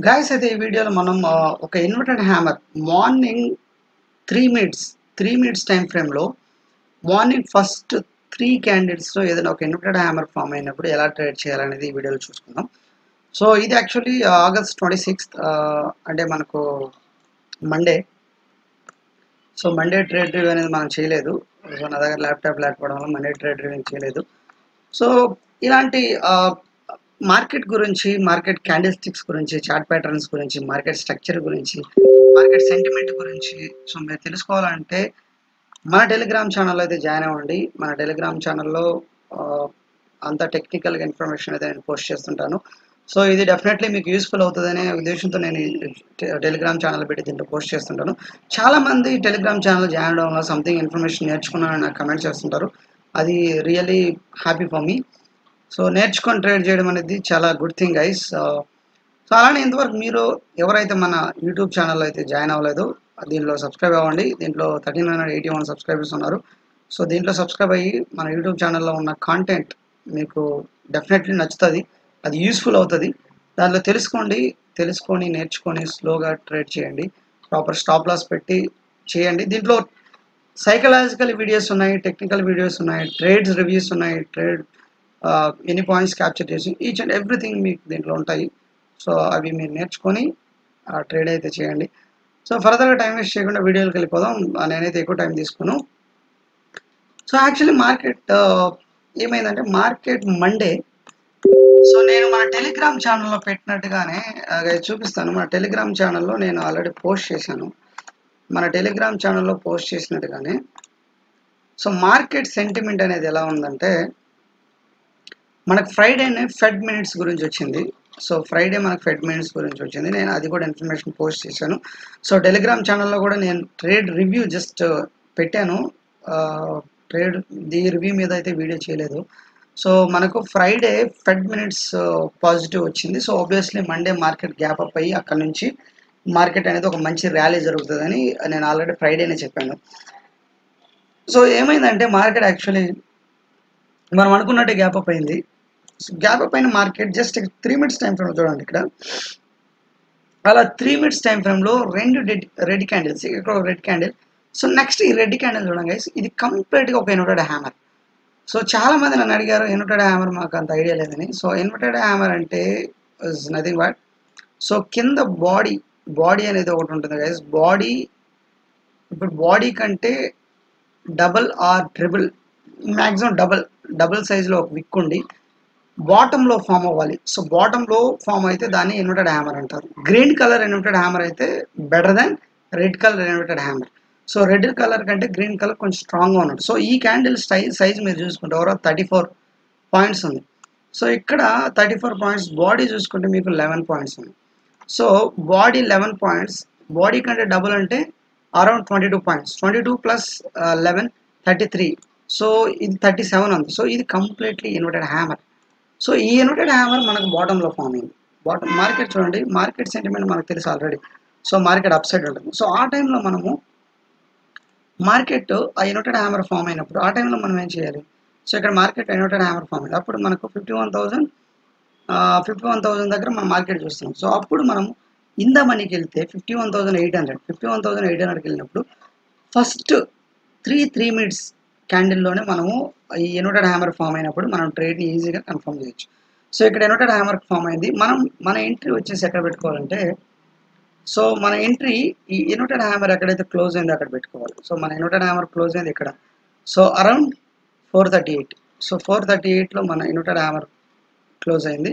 Guys అయితే ఈ వీడియోలో మనం ఒక inverted hammer morning 3 minutes time ఫ్రేమ్లో మార్నింగ్ ఫస్ట్ 3 క్యాండిల్స్లో ఏదైనా ఒక ఇన్వర్టెడ్ హ్యామర్ ఫామ్ అయినప్పుడు ఎలా ట్రేడ్ చేయాలనేది ఈ వీడియోలో చూసుకుందాం. సో ఇది యాక్చువల్లీ ఆగస్ట్ 26th అంటే మనకు Monday. So Monday trade review అనేది మనం చేయలేదు. సో నా దగ్గర ల్యాప్టాప్ లేకపోవడం వల్ల మండే ట్రేడ్ రివ్యూ చేయలేదు. సో ఇలాంటి మార్కెట్ గురించి, మార్కెట్ క్యాండిల్ స్టిక్స్ గురించి, చార్ట్ ప్యాటర్న్స్ గురించి, మార్కెట్ స్ట్రక్చర్ గురించి, మార్కెట్ సెంటిమెంట్ గురించి సో మీరు తెలుసుకోవాలంటే మన టెలిగ్రామ్ ఛానల్లో అయితే జాయిన్ అవ్వండి. మన టెలిగ్రామ్ ఛానల్లో అంత టెక్నికల్గా ఇన్ఫర్మేషన్ అయితే నేను పోస్ట్ చేస్తుంటాను. సో ఇది డెఫినెట్లీ మీకు యూస్ఫుల్ అవుతుందనే ఉద్దేశంతో నేను టెలిగ్రామ్ ఛానల్ పెట్టి దీంట్లో పోస్ట్ చేస్తుంటాను. చాలామంది టెలిగ్రామ్ ఛానల్ జాయిన్ అవడం వల్ల సంథింగ్ ఇన్ఫర్మేషన్ నేర్చుకున్నానని నాకు కమెంట్ చేస్తుంటారు. అది really happy for me. So నేర్చుకొని ట్రేడ్ చేయడం అనేది చాలా గుడ్ థింగ్ గైస్. సో అలానే ఇంతవరకు మీరు ఎవరైతే మన యూట్యూబ్ ఛానల్లో అయితే జాయిన్ అవ్వలేదు దీంట్లో సబ్స్క్రైబ్ అవ్వండి. దీంట్లో 1381 సబ్స్క్రైబర్స్ ఉన్నారు. సో దీంట్లో సబ్స్క్రైబ్ అయ్యి మన యూట్యూబ్ ఛానల్లో ఉన్న కాంటెంట్ మీకు డెఫినెట్లీ నచ్చుతుంది, అది యూస్ఫుల్ అవుతుంది. దాంట్లో తెలుసుకొని నేర్చుకొని స్లోగా ట్రేడ్ చేయండి. ప్రాపర్ స్టాప్ లాస్ పెట్టి చేయండి. దీంట్లో సైకలాజికల్ వీడియోస్ ఉన్నాయి, టెక్నికల్ వీడియోస్ ఉన్నాయి, ట్రేడ్స్ రివ్యూస్ ఉన్నాయి, ట్రేడ్ ఎన్ని పాయింట్స్ క్యాప్చర్ చేసి ఈచ్ అండ్ ఎవ్రీథింగ్ మీకు దీంట్లో ఉంటాయి. సో అవి మీరు నేర్చుకొని ట్రేడ్ అయితే చేయండి. సో ఫర్దర్గా టైం వేస్ట్ చేయకుండా వీడియోకి వెళ్ళిపోదాం. నేనైతే ఎక్కువ టైం తీసుకున్నాను. సో యాక్చువల్లీ మార్కెట్ ఏమైందంటే మార్కెట్ మండే. సో నేను మన టెలిగ్రామ్ ఛానల్లో పెట్టినట్టుగానే చూపిస్తాను. మన టెలిగ్రామ్ ఛానల్లో నేను ఆల్రెడీ పోస్ట్ చేశాను. మన టెలిగ్రామ్ ఛానల్లో పోస్ట్ చేసినట్టుగానే సో మార్కెట్ సెంటిమెంట్ అనేది ఎలా ఉందంటే మనకు ఫ్రైడేనే ఫెడ్ మినిట్స్ గురించి వచ్చింది. సో ఫ్రైడే మనకు ఫెడ్ మినిట్స్ గురించి వచ్చింది. నేను అది కూడా ఇన్ఫర్మేషన్ పోస్ట్ చేశాను. సో టెలిగ్రామ్ ఛానల్లో కూడా నేను ట్రేడ్ రివ్యూ జస్ట్ పెట్టాను. ట్రేడ్ ది రివ్యూ మీద అయితే వీడియో చేయలేదు. సో మనకు ఫ్రైడే ఫెడ్ మినిట్స్ పాజిటివ్ వచ్చింది. So obviously Monday market gap up అయ్యి అక్కడ నుంచి మార్కెట్ అనేది ఒక మంచి ర్యాలీ జరుగుతుందని నేను ఆల్రెడీ ఫ్రైడేనే చెప్పాను. సో ఏమైందంటే మార్కెట్ యాక్చువల్లీ మనం అనుకున్నట్టే గ్యాప్ అప్ అయింది. గ్యాప్ అప్ అయిన market just 3 minutes time frame చూడండి. ఇక్కడ అలా 3 మినిట్స్ టైం ఫ్రేమ్లో రెండు రెడ్ క్యాండిల్స్, ఇక్కడ రెడ్ క్యాండిల్. సో నెక్స్ట్ ఈ రెడ్ క్యాండిల్ చూడండి గైస్, ఇది కంప్లీట్గా ఒక ఇన్వర్టెడ్ హ్యామర్. సో చాలా మంది నన్ను అడిగారు ఇన్వర్టెడ్ హ్యామర్ మాకు అంత ఐడియా లేదని. సో ఇన్వర్టెడ్ హ్యామర్ అంటే ఇస్ నథింగ్ బట్ సో కింద బాడీ అనేది ఒకటి ఉంటుంది గైస్. బాడీ ఇప్పుడు బాడీ కంటే double or triple, maximum double సైజులో ఒక విక్ ఉండి బాటంలో ఫామ్ అవ్వాలి. సో బాటంలో ఫామ్ అయితే దాన్ని ఇన్వర్టెడ్ హ్యామర్ అంటారు. గ్రీన్ కలర్ ఇన్వర్టెడ్ హ్యామర్ అయితే better than red colour inverted hammer. So red colour కంటే గ్రీన్ కలర్ కొంచెం స్ట్రాంగ్గా ఉన్నట్టు. సో ఈ క్యాండిల్ సైజ్ మీరు చూసుకుంటే ఓవరాల్ 34 పాయింట్స్ ఉంది. సో ఇక్కడ 34 పాయింట్స్, బాడీ చూసుకుంటే మీకు 11 పాయింట్స్ ఉంది. సో బాడీ 11 పాయింట్స్, బాడీ కంటే డబుల్ అంటే అరౌండ్ 22 పాయింట్స్. 22 ప్లస్ 11 33. సో ఇది 37 ఉంది. సో ఇది కంప్లీట్లీ ఇన్వర్టెడ్ హ్యామర్. సో ఈ ఇన్వర్టెడ్ హ్యామర్ మనకు బాటంలో ఫామ్ అయింది. బాటం మార్కెట్ చూడండి, మార్కెట్ సెంటిమెంట్ మనకు తెలుసు already. So market up side ఉంటుంది. సో ఆ టైంలో మనము మార్కెట్ ఆ ఇన్వర్టెడ్ హ్యామర్ ఫామ్ అయినప్పుడు ఆ టైంలో మనం ఏం చేయాలి? సో ఇక్కడ మార్కెట్ ఇన్వర్టెడ్ హ్యామర్ ఫామ్ అయింది. అప్పుడు మనకు 51,000 దగ్గర మనం మార్కెట్ చూస్తున్నాం. సో అప్పుడు మనం ఇన్ ద మనీకి వెళ్తే 51,800కి వెళ్ళినప్పుడు ఫస్ట్ 3 మినిట్స్ క్యాండిల్లోనే మనము ఈ ఇన్వర్టెడ్ హ్యామర్ ఫామ్ అయినప్పుడు మనం ట్రేడ్ని ఈజీగా కన్ఫర్మ్ చేయొచ్చు. సో ఇక్కడ ఇన్వర్టెడ్ హ్యామర్ ఫామ్ అయింది. మన ఎంట్రీ వచ్చేసి ఎక్కడ పెట్టుకోవాలంటే సో మన ఎంట్రీ ఈ ఇన్వర్టెడ్ హ్యామర్ ఎక్కడైతే క్లోజ్ అయిందో అక్కడ పెట్టుకోవాలి. సో మన ఇన్వర్టెడ్ హ్యామర్ క్లోజ్ అయింది ఇక్కడ. So around 438. సో 438లో మన ఇన్వర్టెడ్ హ్యామర్ క్లోజ్ అయింది.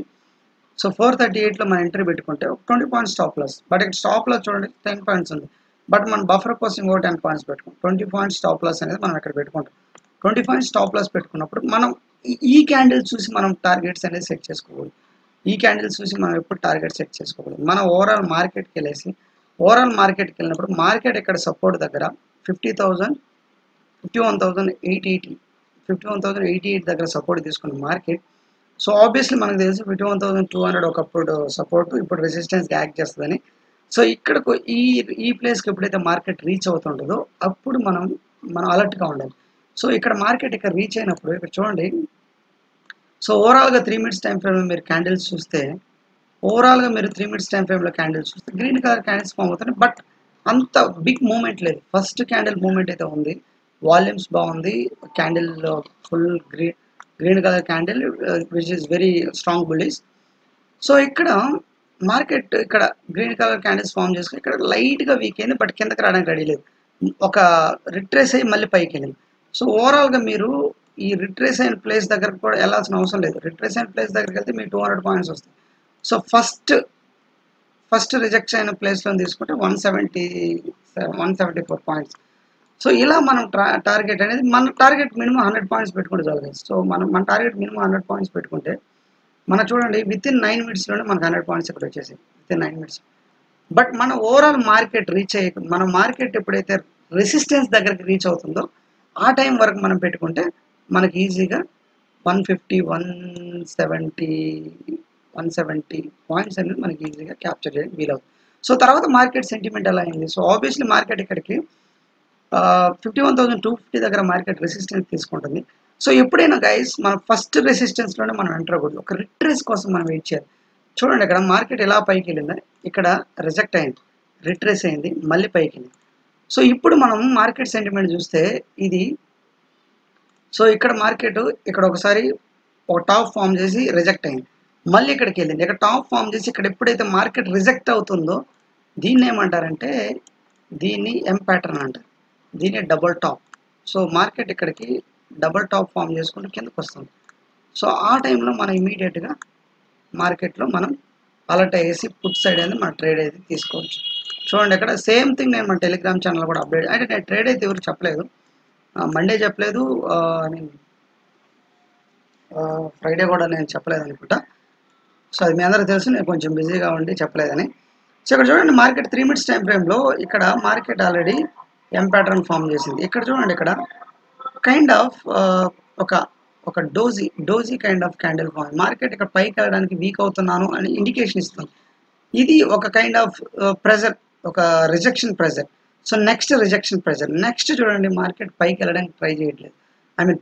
సో 438లో మన ఎంట్రీ పెట్టుకుంటే ఒక 20 పాయింట్స్ స్టాప్ లాస్. బట్ ఇక్కడ స్టాప్ లాస్ చూడండి 10 పాయింట్స్ ఉంది. బట్ మనం బఫర్ కోసం ఇంకో 10 పాయింట్స్ పెట్టుకుంటాం. 20 పాయింట్స్ స్టాప్ లాస్ అనేది మనం ఇక్కడ పెట్టుకుంటాం. 20 పాయింట్స్ స్టాప్ లాస్ పెట్టుకున్నప్పుడు మనం ఈ క్యాండిల్ చూసి మనం టార్గెట్స్ అనేది సెట్ చేసుకోకూడదు. ఈ క్యాండిల్స్ చూసి మనం ఎప్పుడు టార్గెట్ సెట్ చేసుకోకూడదు. మనం ఓవరాల్ మార్కెట్కి వెళ్ళినప్పుడు మార్కెట్ ఇక్కడ సపోర్ట్ దగ్గర 51,880 దగ్గర సపోర్ట్ తీసుకున్న మార్కెట్. సో ఆబ్వియస్లీ మనకు తెలిసి 51,200 ఒకప్పుడు సపోర్ట్, ఇప్పుడు రెసిస్టెన్స్కి యాక్ట్ చేస్తుందని. సో ఇక్కడకు ఈ ప్లేస్కి ఎప్పుడైతే మార్కెట్ రీచ్ అవుతుంటుందో అప్పుడు మనం అలర్ట్గా ఉండాలి. సో ఇక్కడ మార్కెట్ ఇక్కడ రీచ్ అయినప్పుడు ఇక్కడ చూడండి. సో ఓవరాల్గా 3 మినిట్స్ టైం ఫ్రేమ్ మీరు క్యాండిల్స్ చూస్తే ఓవరాల్గా మీరు 3 మినిట్స్ టైం ఫ్రేమ్లో క్యాండిల్స్ చూస్తే గ్రీన్ కలర్ క్యాండిల్స్ ఫామ్ అవుతున్నాయి, బట్ అంత బిగ్ మూమెంట్ లేదు. ఫస్ట్ క్యాండిల్ మూమెంట్ అయితే ఉంది, వాల్యూమ్స్ బాగుంది, candle full green colour candle which is very strong bullish. So ఇక్కడ మార్కెట్ ఇక్కడ గ్రీన్ కలర్ క్యాండిల్స్ ఫామ్ చేసుకుని ఇక్కడ లైట్గా వీక్ అయింది, బట్ కిందకి రావడానికి రెడీ లేదు, ఒక రిట్రేస్ అయ్యి మళ్ళీ పైకి వెళ్ళింది. సో ఓవరాల్గా మీరు ఈ రిట్రేస్ అయిన ప్లేస్ దగ్గరకు కూడా వెళ్ళాల్సిన అవసరం లేదు. రిట్రేస్ అయిన ప్లేస్ దగ్గరికి వెళ్తే మీకు 200 పాయింట్స్ వస్తాయి. సో ఫస్ట్ రిజెక్ట్ అయిన ప్లేస్లో తీసుకుంటే 174 పాయింట్స్. సో ఇలా మనం టార్గెట్ అనేది, మన టార్గెట్ మినిమం 100 పాయింట్స్ పెట్టుకుంటే చాలు. సో మన టార్గెట్ మినిమం 100 పాయింట్స్ పెట్టుకుంటే మనం చూడండి వితిన్ 9 మినిట్స్లోనే మనకు 100 పాయింట్స్ ఇక్కడ వచ్చేసాయి, వితిన్ 9 మినిట్స్. బట్ మన ఓవరాల్ మార్కెట్ రీచ్ అయ్యే, మన మార్కెట్ ఎప్పుడైతే రెసిస్టెన్స్ దగ్గరికి రీచ్ అవుతుందో ఆ టైం వరకు మనం పెట్టుకుంటే మనకి ఈజీగా 150 170 పాయింట్స్ అనేది మనకి ఈజీగా క్యాప్చర్ చేయడం వీలవుతుంది. సో తర్వాత మార్కెట్ సెంటిమెంట్ ఎలా అయింది? సో ఆబ్వియస్లీ మార్కెట్ ఇక్కడికి 51,250 దగ్గర మార్కెట్ రెసిస్టెన్స్ తీసుకుంటుంది. సో ఎప్పుడైనా గైస్ మనం ఫస్ట్ రెసిస్టెన్స్లోనే మనం ఎంటర్ అవ్వకూడదు, ఒక రిట్రేస్ కోసం మనం వెయిట్ చేయాలి. చూడండి ఇక్కడ మార్కెట్ ఎలా పైకి వెళ్ళిందా, ఇక్కడ రిజెక్ట్ అయింది, రిట్రేస్ అయింది, మళ్ళీ పైకి వెళ్ళింది. సో ఇప్పుడు మనం మార్కెట్ సెంటిమెంట్ చూస్తే ఇది, సో ఇక్కడ మార్కెట్ ఇక్కడ ఒకసారి ఒక టాప్ ఫామ్ చేసి రిజెక్ట్ అయింది, మళ్ళీ ఇక్కడికి వెళ్ళింది, ఇక్కడ టాప్ ఫామ్ చేసి ఇక్కడ ఎప్పుడైతే మార్కెట్ రిజెక్ట్ అవుతుందో దీన్ని ఏమంటారంటే దీన్ని ఎం ప్యాటర్న్ అంటారు, దీన్ని డబుల్ టాప్. సో మార్కెట్ ఇక్కడికి డబుల్ టాప్ ఫామ్ చేసుకుంటూ కిందకు వస్తుంది. సో ఆ టైంలో మనం ఇమీడియట్గా మార్కెట్లో మనం అలర్ట్ అయ్యేసి పుట్ సైడ్ అనేది మన ట్రేడ్ అయితే తీసుకోవచ్చు. చూడండి ఇక్కడ సేమ్ థింగ్ నేను మన టెలిగ్రామ్ ఛానల్ కూడా అప్డేట్, అంటే నేను ట్రేడ్ అయితే ఎవరు చెప్పలేదు, మండే చెప్పలేదు, ఫ్రైడే కూడా నేను చెప్పలేదు అనుకుంటా. సో అది మీ అందరికీ తెలుసు, నేను కొంచెం బిజీగా ఉండి చెప్పలేదని. సో ఇక్కడ చూడండి మార్కెట్ 3 మినిట్స్ టైం ఫ్రేమ్లో ఇక్కడ market already M pattern form చేసింది. ఇక్కడ చూడండి ఇక్కడ కైండ్ ఆఫ్ ఒక doji kind of candle form. Market ఇక్కడ పైకి వెళ్ళడానికి వీక్ అవుతున్నాను అని ఇండికేషన్ ఇస్తుంది. ఇది ఒక కైండ్ ఆఫ్ ప్రెజర్, ఒక rejection pressure. So next rejection pressure, next చూడండి మార్కెట్ పైకి వెళ్ళడానికి ట్రై చేయట్లేదు,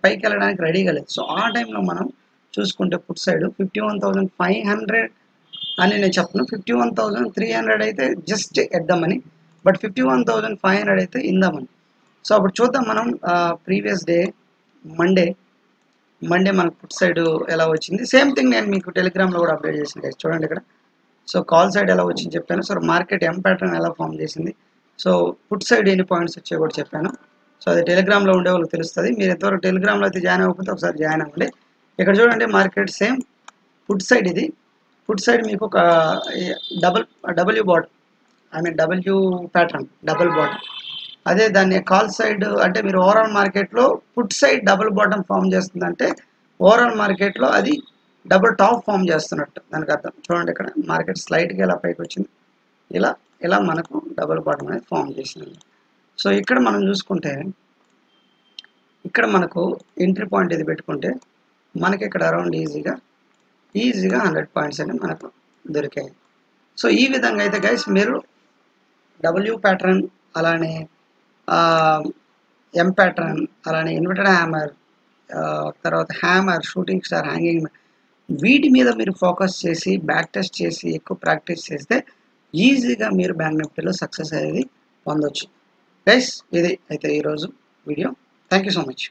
పైకి వెళ్ళడానికి రెడీగా లేదు. సో ఆ టైంలో మనం చూసుకుంటే పుట్ సైడ్ 51,500 అని నేను చెప్పను, 51,300 అయితే జస్ట్ ఎద్దామని, బట్ 51,500 అయితే ఇందామని. సో అప్పుడు చూద్దాం మనం ప్రీవియస్ డే మండే మనకు పుట్ సైడ్ ఎలా వచ్చింది. సేమ్ థింగ్ నేను మీకు టెలిగ్రామ్లో కూడా అప్డేట్ చేసిన గైస్, చూడండి ఇక్కడ. సో కాల్ సైడ్ ఎలా వచ్చింది చెప్పాను, సో మార్కెట్ ఎం ప్యాటర్న్ ఎలా ఫామ్ చేసింది, సో పుట్ సైడ్ ఎన్ని పాయింట్స్ వచ్చాయో కూడా చెప్పాను. సో అది టెలిగ్రామ్లో ఉండే వాళ్ళకి తెలుస్తుంది. మీరు ఎంతవరకు టెలిగ్రామ్లో అయితే జాయిన్ అవ్వకపోతే ఒకసారి జాయిన్ అవ్వండి. ఇక్కడ చూడండి మార్కెట్ సేమ్ పుట్ సైడ్, ఇది పుట్ సైడ్ మీకు ఒక W bottom, W pattern, double bottom. అదే దాన్ని కాల్ సైడ్ అంటే మీరు ఓవరాల్ మార్కెట్లో put side double bottom form చేస్తుందంటే ఓవరాల్ మార్కెట్లో అది డబుల్ టాప్ ఫామ్ చేస్తున్నట్టు దానికి అర్థం. చూడండి ఇక్కడ మార్కెట్ స్లైట్గా ఇలా పైకి వచ్చింది, ఇలా మనకు డబుల్ బాటమ్ అనేది ఫామ్ చేసింది. సో ఇక్కడ మనం చూసుకుంటే ఇక్కడ మనకు ఎంట్రీ పాయింట్ ఇది పెట్టుకుంటే మనకి ఇక్కడ అరౌండ్ ఈజీగా 100 పాయింట్స్ అని మనకు దొరికాయి. సో ఈ విధంగా అయితే గైస్ మీరు డబ్ల్యూ ప్యాటర్న్, అలానే ఎం ప్యాటర్న్, అలానే ఇన్వర్టెడ్ హ్యామర్, తర్వాత హ్యామర్, షూటింగ్ స్టార్, హ్యాంగింగ్, వీటి మీద మీరు ఫోకస్ చేసి బ్యాక్ టెస్ట్ చేసి ఎక్కువ ప్రాక్టీస్ చేస్తే ఈజీగా మీరు బ్యాంక్ నిఫ్టీలో సక్సెస్ అనేది పొందొచ్చు. గైస్ ఇది అయితే ఈరోజు video. Thank you so much.